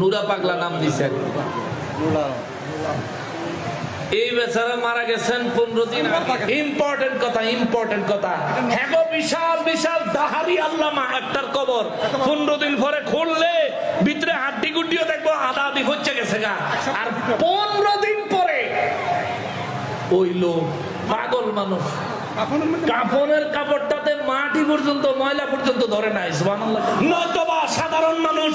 নুরা পাগলা নাম দিছে। এই বেচারা মারা গেছেন 15 দিন আগে। ইম্পর্টেন্ট কথা হ্যাঁ গো, বিশাল বিশাল দাহারি আল্লামা একটার কবর 15 দিন পরে খুললে ভিতরে হাড্ডি গুড্ডিও দেখবো আধা আধি হচ্ছে গেছে গা। আর 15 দিন পরে ওই লোক পাগল মানুষ কাপড়ের কাপড়টাতে মাটি পর্যন্ত ময়লা পর্যন্ত ধরে নাই। সুবহানাল্লাহ। নয়তোবা সাধারণ মানুষ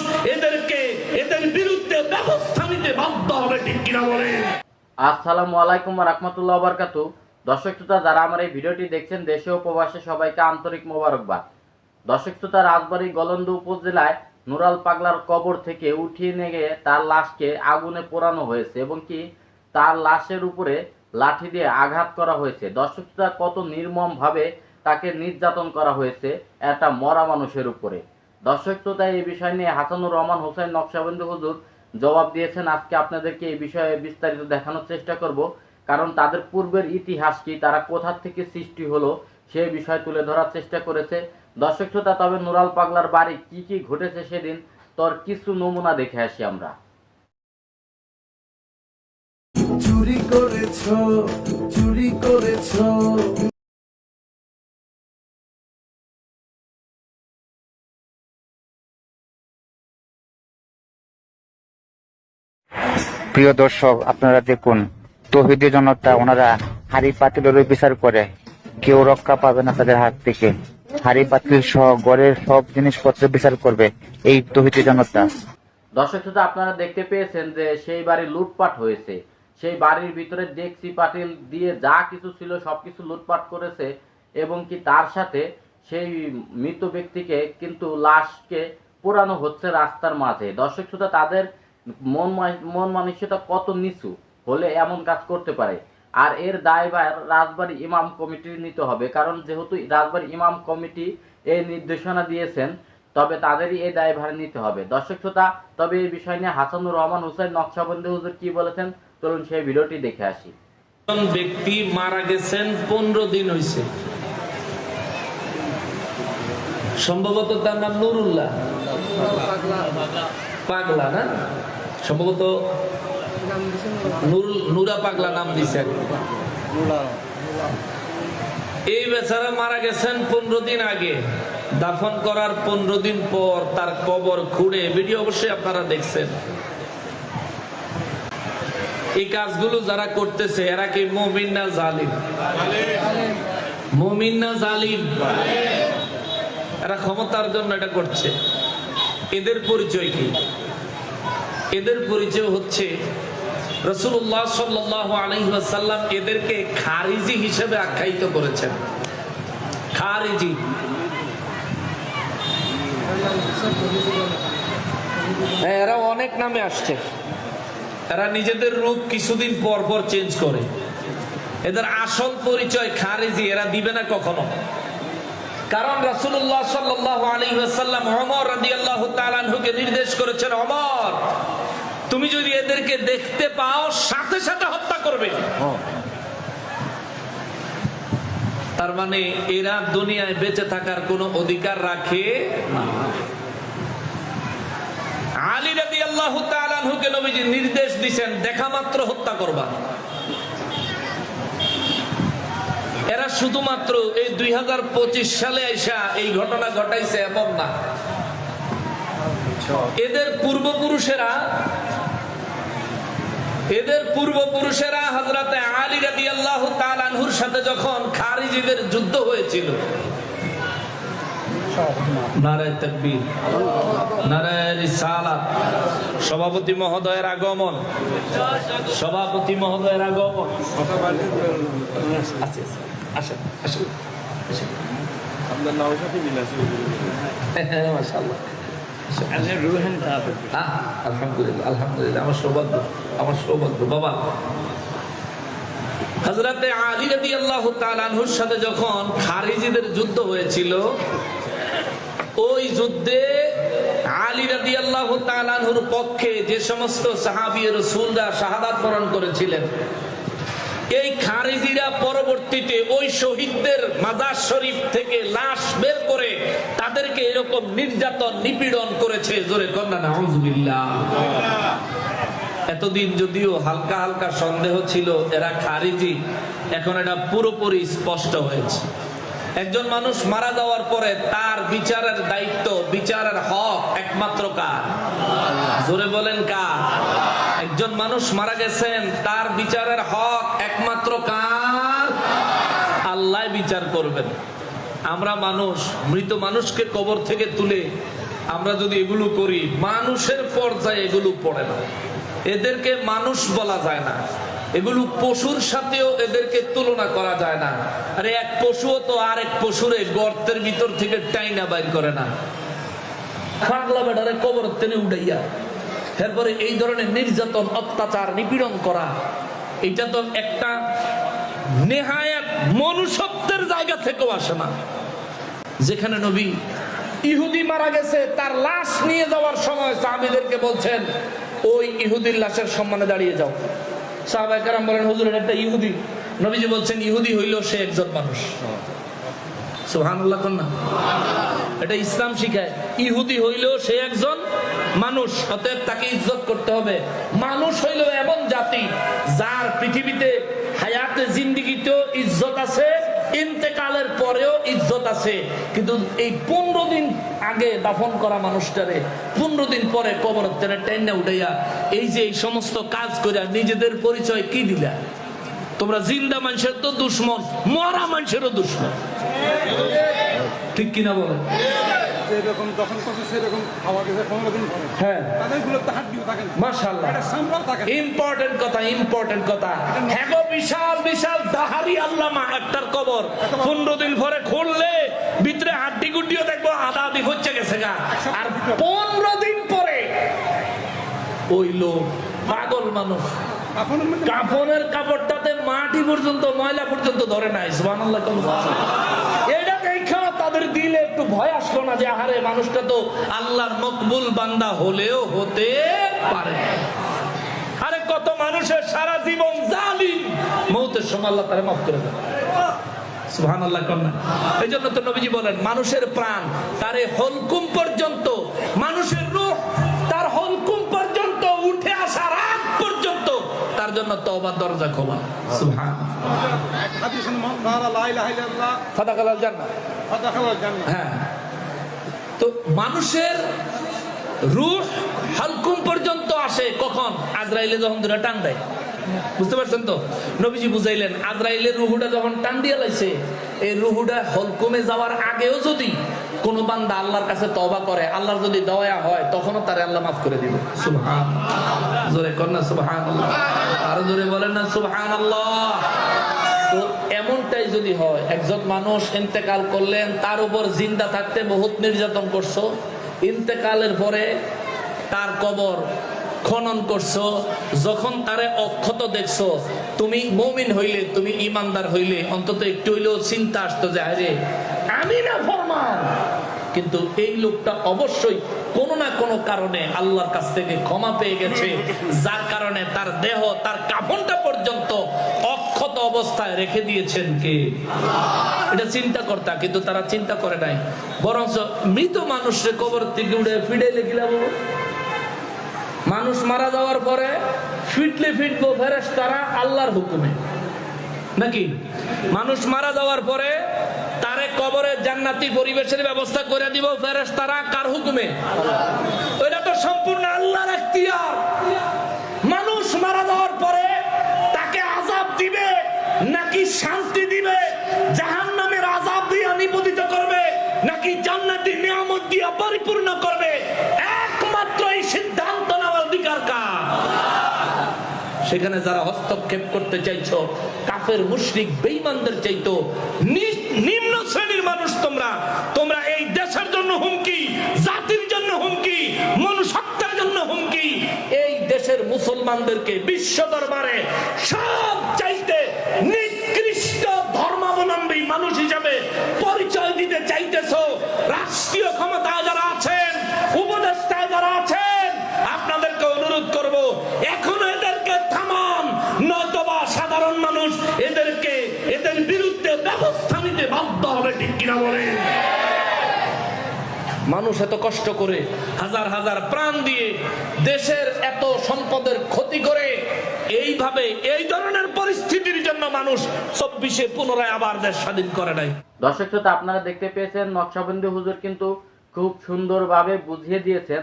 এদের বিরুদ্ধে ব্যবস্থা নিতে বাধ্য হবে, ঠিক কিনা বলে? আসসালামু আলাইকুম ওয়া রাহমাতুল্লাহি ওয়া বারাকাতুহু। দর্শক শ্রোতা, যারা আমার এই ভিডিওটি দেখছেন দেশে ও প্রবাসে সবাইকে আন্তরিক মোবারকবাদ। দর্শক শ্রোতা, রাজবাড়ী গলন্দ উপজেলায় নুরাল পাগলার কবর থেকে উঠিয়ে নিয়ে গিয়ে তার লাশকে আগুনে পোড়ানো হয়েছে এবং কি তার লাশের উপরে লাঠি দিয়ে আঘাত করা হয়েছে। দর্শক শ্রোতা, কত নির্মম ভাবে তাকে নির্যাতন করা হয়েছে একটা মরা মানুষের উপরে। দর্শক শ্রোতা, এই বিষয় নিয়ে হাসানুর রহমান হোসেন নকশবন্দি হুজুর জবাব দিয়েছেন। আজকে আপনাদেরকে এই বিষয়ে বিস্তারিত দেখানোর চেষ্টা করব, কারণ তাদের পূর্বের ইতিহাস কি, তারা কোথা থেকে সৃষ্টি হলো সেই বিষয় তুলে ধরার চেষ্টা করেছে। দর্শক শ্রোতা, তবে নুরাল পাগলার বাড়ি কি কি ঘটেছে সেদিন তোর কিছু নমুনা দেখে আসি আমরা। চুরি করেছো প্রিয় দর্শক, আপনারা দেখুন তৌহিদি জনতা ওনারা হাড়ি পাতিলের বিচার করে, কেউ রক্ষা পাবে না তাদের হাত থেকে। হাড়ি পাতিল সহ ঘরের সব জিনিসপত্রের বিচার করবে এই তৌহিদি জনতা। দর্শক শ্রোতা, আপনারা দেখতে পেয়েছেন যে সেই বাড়ি লুটপাট হয়েছে। সেই বাড়ির ভিতরে ডেকচি পাতিল দিয়ে যা কিছু ছিল সবকিছু লুটপাট করেছে এবং কি তার সাথে সেই মৃত ব্যক্তিকে কিন্তু লাশকে পোড়ানো হচ্ছে রাস্তার মাঝে। দর্শক শ্রোতা, তাদের মন মানসিকতা কত নিচু হলে এমন কাজ করতে পারে। আর এর দায়ভার রাজবাড়ী ইমাম কমিটির নিতে হবে, কারণ যেহেতু রাজবাড়ী ইমাম কমিটি এই নির্দেশনা দিয়েছেন, তবে তাদেরই এই দায়ভার নিতে হবে। দর্শক শ্রোতা, তবে এই বিষয় নিয়ে হাসানুর রহমান হোসেন নকশবন্দি হুজুর কি বলেছেন চলুন সেই ভিডিওটি দেখে আসি। ব্যক্তি মারা গেছেন 15 দিন হয়েছে, সম্ভবত তার নাম নুরুল্লাহ পাগলা না, সম্ভবত নুরা পাগলা নাম দিছে। এই বেচারা মারা গেছেন 15 দিন আগে। দাফন করার 15 দিন পর তার কবর খুঁড়ে, ভিডিও অবশ্যই আপনারা দেখছেন। এই কাজগুলো যারা করতেছে এরা কি মুমিন না জালিম? মুমিন না জালিম? এরা ক্ষমতার জন্য এটা করছে। এদের পরিচয় কি? এদের পরিচয় হচ্ছে রাসূলুল্লাহ সাল্লাল্লাহু আলাইহি ওয়াসাল্লাম এদেরকে খারিজি হিসেবে আখ্যায়িত করেছেন। খারিজি, এরা অনেক নামে আসছে। এরা নিজেদের রূপ কিছুদিন পর পর চেঞ্জ করে। এদের আসল পরিচয় খারিজি, এরা দিবে না কখনো। কারণ রাসূলুল্লাহ সাল্লাল্লাহু আলাইহি ওয়াসাল্লাম ওমর রাদিয়াল্লাহু তাআলা আনহুকে নির্দেশ করেছেন, ওমর তুমি যদি এদেরকে দেখতে পাও সাথে সাথে হত্যা করবে। তার মানে এরা দুনিয়ায় বেঁচে থাকার কোনো অধিকার রাখে না। আলী রাদিয়াল্লাহু তাআলা আনহুকে নবীজি নির্দেশ দিয়েছেন, দেখা মাত্র হত্যা করবা। এরা শুধুমাত্র এই 2025 সালে আইসা এই ঘটনা ঘটাইছে এমন না। এদের পূর্বপুরুষেরা হযরতে আলী রাদিয়াল্লাহু তাআলা আনহুর সাথে যখন খারিজিদের যুদ্ধ হয়েছিল, নারায়ে তাকবীর, নারায়ে রিসালাত, সভাপতি মহোদয়ের আগমন, সভাপতি মহোদয়ের আগমন। আসেন আসেন আসেন, মাশাআল্লাহ, আলহামদুলিল্লাহ আলহামদুলিল্লাহ। আমার সৌভাগ্য বাবা। হযরতে আলী রাদিয়াল্লাহু তাআলা আনহুর সাথে যখন খারিজিদের যুদ্ধ হয়েছিল, ওই যুদ্ধে আলী রাদিয়াল্লাহু তাআলা আনহুর পক্ষে যে সমস্ত সাহাবী রাসূলরা শাহাদাত বরণ করেছিলেন, এই খারিজিরা পরবর্তীতে ওই শহীদদের মাজার শরীফ থেকে লাশ বের করে তাদেরকে এরকম নির্যাতন নিপীড়ন করেছে। জোরে কন্যা নাউজুবিল্লাহ। এতদিন যদিও হালকা হালকা সন্দেহ ছিল এরা খারিজি, এখন এটা পুরোপুরি স্পষ্ট হয়েছে। একজন মানুষ মারা যাওয়ার পরে তার বিচারের দায়িত্ব, বিচারের হক একমাত্র কার? জোরে বলেন কার? একজন মানুষ মারা গেছেন, তার বিচারের হক একমাত্র কার? আল্লাহ বিচার করবেন। আমরা মানুষ, মৃত মানুষকে কবর থেকে তুলে আমরা যদি এগুলো করি, মানুষের পর্যায়ে এগুলো পড়ে না, এদেরকে মানুষ বলা যায় না, এগুলো পশুর সাথেও এদেরকে তুলনা করা যায় না। আরে এক পশুও তো আর এক পশুরে গর্তের ভিতর থেকে টাইনা বাইর করে না, পাগলা বেটারে কবর টেনে উঠাইয়া এরপরে এই ধরনের নির্যাতন, অত্যাচার, নিপীড়ন করা, এটা তো একটা নেহায়াত মনুষ্যত্বের জায়গা থেকেও আসে না। যেখানে নবী ইহুদি মারা গেছে, তার লাশ নিয়ে যাওয়ার সময় সাহাবীদেরকে বলছেন ওই ইহুদির লাশের সম্মানে দাঁড়িয়ে যাও। সাহাবায়ে কেরাম বলেন হুজুর এটা একটা ইহুদি। নবীজি বলছেন ইহুদি হইলেও সে একজন মানুষ। সুবহানাল্লাহ কন্যা, এটা ইসলাম শিখায় ইহুদি হইলেও সে একজন মানুষ, অতএব তাকে ইজ্জত করতে হবে। মানুষ হইল এমন জাতি যার পৃথিবীতে হায়াতে জিন্দেগিতেও ইজ্জত আছে, ইন্তেকালের পরেও ইজ্জত আছে। কিন্তু এই 15 দিন আগে দাফন করা মানুষটারে 15 দিন পরে কবরের টেনে টেনে উঠাইয়া এই যে এই সমস্ত কাজ করিয়া নিজেদের পরিচয় কি দিলা? তোমরা জিন্দা মানুষের তো দুশ্মন, মরা মানুষেরও দুশ্মন, ঠিক কিনা বলেন? যেরকম দখল করছে সেরকম খাওয়া গেছে 15 দিন পরে। হ্যাঁ, তাদের গুলো তো হাড্ডিও থাকে না, মাশাআল্লাহ। এটা সামরাও থাকে না। ইম্পর্টেন্ট কথা, ইম্পর্টেন্ট কথা। হ্যাঁ গো, বিশাল বিশাল দাহারি আল্লামা একটার কবর 15 দিন পরে খুললে ভিতরে হাড্ডি গুড্ডিও দেখবো আধা আধি হচ্ছে গেছে গা। আর 15 দিন পরে ওই লোক পাগল মানুষ কাফনের মধ্যে কাফনের কাপড়টাতে মাটি পর্যন্ত, ময়লা পর্যন্ত ধরে নাই। সুবহানাল্লাহ। এটা দেখা তাদের দিলে একটু ভয় আসলো না যে আহারে মানুষটা তো আল্লাহর মকবুল বান্দা হলেও হতে পারে। আরে কত মানুষের সারা জীবন জালিম, মৌতের সময় আল্লাহ তারে মাফ করে দেন। সুবহানাল্লাহ কন্যা। এই জন্য তো নবীজি বলেন মানুষের প্রাণ তারে হলকুম পর্যন্ত, মানুষের রূহ তার হলকুম পর্যন্ত উঠে আসার আগ পর্যন্ত তার জন্য তওবার দরজা খোলা। সুবহানাল্লাহ। হাদিসে মারা লা ইলাহা ইল্লাল্লাহ ফাদাখালাল জান্নাহ, ফাদাখালাল জান্নাহ। হ্যাঁ, তো মানুষের রূহ হালকুম পর্যন্ত আসে কখন? আজরাইলে যখন দুটা টান দেয়। বুঝতে পারছেন তো? নবীজি বুঝাইলেন আজরাইলের রুহুটা যখন টান দিয়ে লাইছে, এই রুহুটা হলকুমে যাওয়ার আগেও যদি কোন বান্দা আল্লাহর কাছে তওবা করে, আল্লাহর যদি দয়া হয়, তখনও তারে আল্লাহ মাফ করে দিবে। সুবহানাল্লাহ। জোরে কর না সুবহানাল্লাহ, আরো জোরে বলেন না সুবহানাল্লাহ। তো এমনটাই যদি হয়, একজন মানুষ ইন্তেকাল করলেন, তার উপর জিন্দা থাকতে বহুত নির্যাতন করছো, ইন্তেকালের পরে তার কবর খনন করছো, যখন তারে অক্ষত দেখছো, তুমি মুমিন হইলে, তুমি ইমানদার হইলে অন্তত একটু হইলেও চিন্তা আসতো যে আরে আমি না ফরমান, কিন্তু এই লোকটা অবশ্যই কোনো না কোনো কারণে আল্লাহর কাছ থেকে ক্ষমা পেয়ে গেছে, যার কারণে তার দেহ, তার কাফনটা পর্যন্ত অক্ষত অবস্থায় রেখে দিয়েছেন কে? এটা চিন্তা করতা, কিন্তু তারা চিন্তা করে নাই। বরঞ্চ মৃত মানুষের কবর থেকে উঠে ফিডে লেখিলাম। মানুষ মারা যাওয়ার পরে ফিটলে ফিটবো ফেরেশতারা আল্লাহর হুকুমে, নাকি? মানুষ মারা যাওয়ার পরে তারে কবরে জান্নাতি পরিবেশের ব্যবস্থা করে দিব ফেরেশতারা, কার হুকুমে? ওইটা তো সম্পূর্ণ আল্লাহর এখতিয়ার। মানুষ মারা যাওয়ার পরে তাকে আযাব দিবে নাকি শান্তি দিবে, জাহান্নামের আযাব দিয়ে নিপতিত করবে নাকি জান্নাতি নিয়ামত দিয়ে পরিপূর্ণ করবে, একমাত্র এই সিদ্ধান্ত নেওয়ার অধিকার কার? সেখানে যারা হস্তক্ষেপ করতে চাইছো, কাফের মুশরিক বেঈমানদের চাইতো নিম্ন শ্রেণীর মানুষ তোমরা। তোমরা এই দেশের জন্য হুমকি, জাতির জন্য হুমকি, মনুষ্যত্বের জন্য হুমকি। এই দেশের মুসলমানদেরকে বিশ্ব দরবারে সব চাইতে নিকৃষ্ট ধর্মাবলম্বী মানুষ হিসাবে পরিচয় দিতে চাইতেছো। রাষ্ট্রীয় ক্ষমতায় যারা আছেন, উপদেষ্টায় যারা আছেন, আপনাদেরকে অনুরোধ করব এখনো এদেরকে থামান, নয়তোবা সাধারণ মানুষ কিনা বলেন? মানুষ এত কষ্ট করে হাজার হাজার প্রাণ দিয়ে দেশের এত সম্পদের ক্ষতি করে এইভাবে এই ধরনের পরিস্থিতির জন্য মানুষ 24-এ পুনরায় আবার দেশ স্বাধীন করে নাই। দর্শক শ্রোতা, আপনারা দেখতে পেয়েছেন নকশবন্দি হুজুর কিন্তু খুব সুন্দরভাবে বুঝিয়ে দিয়েছেন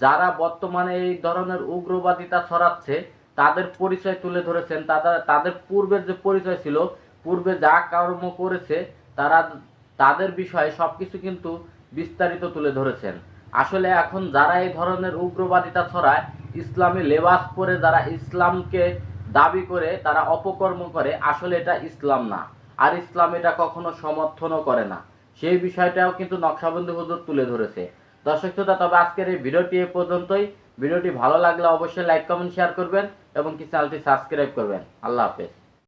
যারা বর্তমানে এই ধরনের উগ্রবাদিতা ছড়াচ্ছে তাদের পরিচয় তুলে ধরেছেন। তাদের পূর্বের যে পরিচয় ছিল, পূর্বে যা কর্ম করেছে তাদের বিষয়ে সবকিছু কিন্তু বিস্তারিত তুলে ধরেছেন। আসলে এখন যারা এই ধরনের উগ্রবাদিতা ছড়ায়, ইসলামী লেবাস পরে যারা ইসলামকে দাবি করে তারা অপকর্ম করে, আসলে এটা ইসলাম না, আর ইসলাম এটা কখনো সমর্থনও করে না। সেই বিষয়টাও কিন্তু নকশবন্দি হুজুর তুলে ধরেছে। দর্শক শ্রোতা, তবে আজকের এই ভিডিওটি এ পর্যন্তই। ভিডিওটি ভালো লাগলে অবশ্যই লাইক কমেন্ট শেয়ার করবেন এবং চ্যানেলটি সাবস্ক্রাইব করবেন। আল্লাহ হাফেজ।